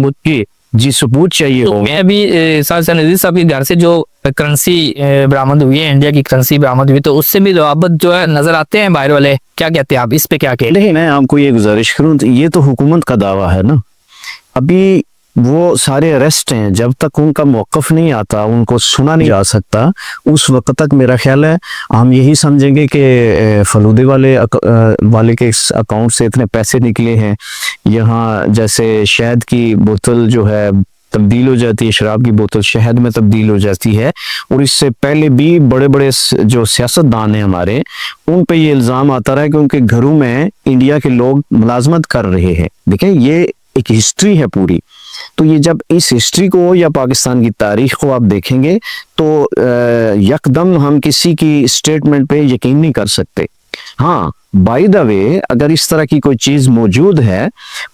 सबूत की जी सबूत चाहिए तो हो। मैं अभी नजीर साहब के घर से जो करेंसी बरामद हुई है, इंडिया की करेंसी बरामद हुई, तो उससे भी ज़वाबत जो है नजर आते हैं बाहर वाले। क्या कहते हैं आप इस पे, क्या कहते हैं? नहीं, मैं आपको ये गुजारिश करूं, तो ये तो हुकूमत का दावा है ना। अभी वो सारे अरेस्ट हैं, जब तक उनका मौक़िफ़ नहीं आता, उनको सुना नहीं जा सकता, उस वक्त तक मेरा ख्याल है हम यही समझेंगे कि फलूदे वाले के अकाउंट से इतने पैसे निकले हैं। यहाँ जैसे शहद की बोतल जो है तब्दील हो जाती है, शराब की बोतल शहद में तब्दील हो जाती है। और इससे पहले भी बड़े बड़े जो सियासतदान हैं हमारे, उन पे ये इल्ज़ाम आता रहा है कि उनके घरों में इंडिया के लोग मुलाजमत कर रहे हैं। देखें, ये एक हिस्ट्री है पूरी। तो ये जब इस हिस्ट्री को या पाकिस्तान की तारीख को आप देखेंगे तो यकदम हम किसी की स्टेटमेंट पे यकीन नहीं कर सकते। हाँ, बाय द वे, अगर इस तरह की कोई चीज मौजूद है,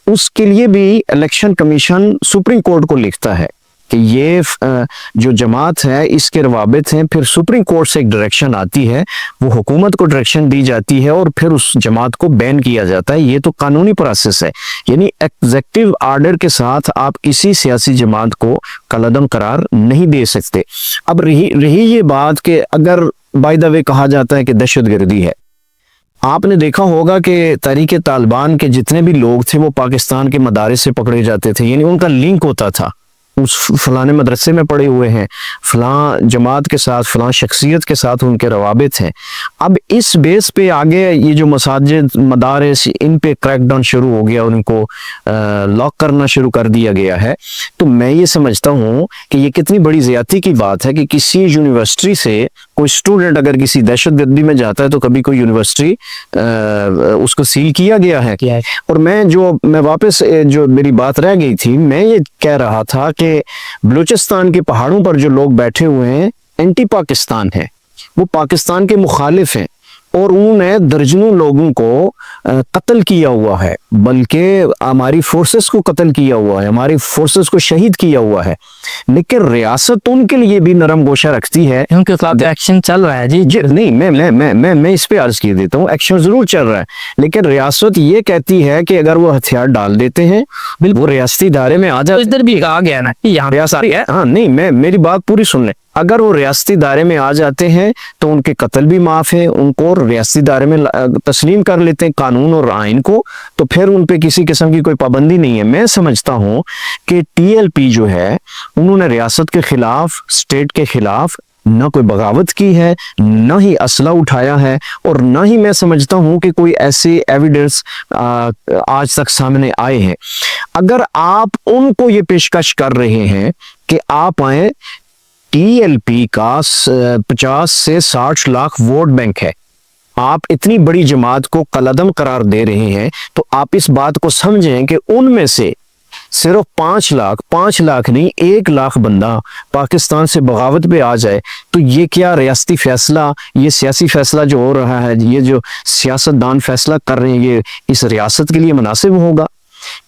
उसके लिए भी इलेक्शन कमीशन सुप्रीम कोर्ट को लिखता है कि ये जो जमात है इसके रवाबित हैं, फिर सुप्रीम कोर्ट से एक डायरेक्शन आती है, वो हुकूमत को डायरेक्शन दी जाती है और फिर उस जमात को बैन किया जाता है। ये तो कानूनी प्रोसेस है, यानी एग्जेक्टिव आर्डर के साथ आप किसी सियासी जमात को कलअदम करार नहीं दे सकते। अब रही ये बात कि अगर बाय द वे कहा जाता है कि दहशतगर्दी है, आपने देखा होगा कि तहरीक तालिबान के जितने भी लोग थे वो पाकिस्तान के मदारिस से पकड़े जाते थे, यानी उनका लिंक होता था, उस फलाने मदरसे में पड़े हुए हैं, फलां जमात के साथ, फलां शख्सियत के साथ उनके रवाबित हैं। अब इस बेस पे आगे ये जो मसाजिद, मदारिस, इन पे क्रैकडाउन शुरू हो गया, उनको लॉक करना शुरू कर दिया गया है। तो मैं ये समझता हूँ कि ये कितनी बड़ी ज़्यादती की बात है कि किसी यूनिवर्सिटी से कोई स्टूडेंट अगर किसी दहशतगर्दी में जाता है तो कभी कोई यूनिवर्सिटी उसको सील किया गया है। और मैं वापस जो मेरी बात रह गई थी, मैं ये कह रहा था कि बलूचिस्तान के पहाड़ों पर जो लोग बैठे हुए हैं एंटी पाकिस्तान है, वो पाकिस्तान के मुखालिफ हैं और उन्होंने दर्जनों लोगों को कत्ल किया हुआ है, बल्कि हमारी फोर्सेस को कत्ल किया हुआ है, हमारी फोर्सेस को शहीद किया हुआ है। लेकिन रियासत उनके लिए भी नरम गोशा रखती है। उनके खिलाफ एक्शन चल रहा है जी नहीं, मैं इस पे अर्ज किए देता हूँ, एक्शन जरूर चल रहा है, लेकिन रियासत ये कहती है कि अगर वो हथियार डाल देते हैं, वो रियासती दायरे में आ जाए। तो इधर भी आ गया ना यहाँ रियासती है। हाँ, नहीं, मेरी बात पूरी सुन लें। अगर वो रियासती दायरे में आ जाते हैं तो उनके कत्ल भी माफ है, उनको रियासती दायरे में तस्लीम कर लेते हैं कानून और आइन को, तो फिर उन पे किसी किस्म की कोई पाबंदी नहीं है। मैं समझता हूँ कि टीएलपी जो है, उन्होंने रियासत के खिलाफ, स्टेट के खिलाफ न कोई बगावत की है, न ही असला उठाया है, और न ही मैं समझता हूं कि कोई ऐसे एविडेंस आज तक सामने आए हैं। अगर आप उनको ये पेशकश कर रहे हैं कि आप आए, टीएलपी का 50 से 60 लाख वोट बैंक है, आप इतनी बड़ी जमात को कलअदम करार दे रहे हैं, तो आप इस बात को समझें कि उनमें से सिर्फ 5 लाख नहीं, 1 लाख बंदा पाकिस्तान से बगावत पे आ जाए, तो ये क्या रियासती फैसला, ये सियासी फैसला जो हो रहा है, ये जो सियासतदान फैसला कर रहे हैं, ये इस रियासत के लिए मुनासिब होगा?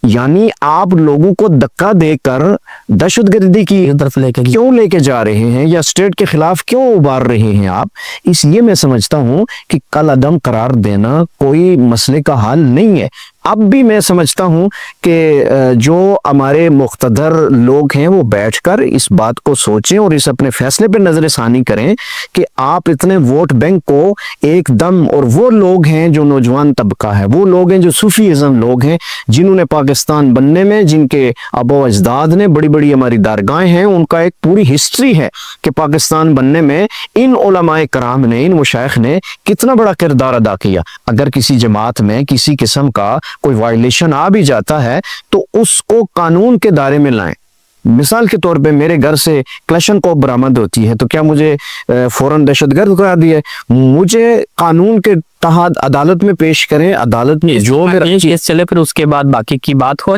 यानी आप लोगों को धक्का देकर दहशतगर्दी की तरफ क्यों लेके जा रहे हैं, या स्टेट के खिलाफ क्यों उबार रहे हैं आप? इसलिए मैं समझता हूं कि कलअदम करार देना कोई मसले का हल नहीं है। अब भी मैं समझता हूं कि जो हमारे मुख्तदर लोग हैं वो बैठकर इस बात को सोचें और इस अपने फैसले पर नजरसानी करें कि आप इतने वोट बैंक को एकदम, और वो लोग हैं जो नौजवान तबका है, वो लोग हैं जो सूफीइज्म लोग हैं, जिन्होंने पाकिस्तान बनने में, जिनके आबो अजदाद ने, बड़ी बड़ी हमारी दरगाहें हैं, उनका एक पूरी हिस्ट्री है कि पाकिस्तान बनने में इन उलमाए कराम ने, इन मुशाइख ने कितना बड़ा किरदार अदा किया। अगर किसी जमात में किसी किस्म का कोई वायलेशन आ भी जाता है तो उसको कानून के दायरे में लाएं। मिसाल के तौर पे मेरे घर से क्लैशनकोव बरामद होती है, तो क्या मुझे फौरन दहशतगर्द करार दिया? मुझे कानून के तहत अदालत में पेश करें, अदालत में जो मेरा केस चले, फिर उसके बाद बाकी की बात हो।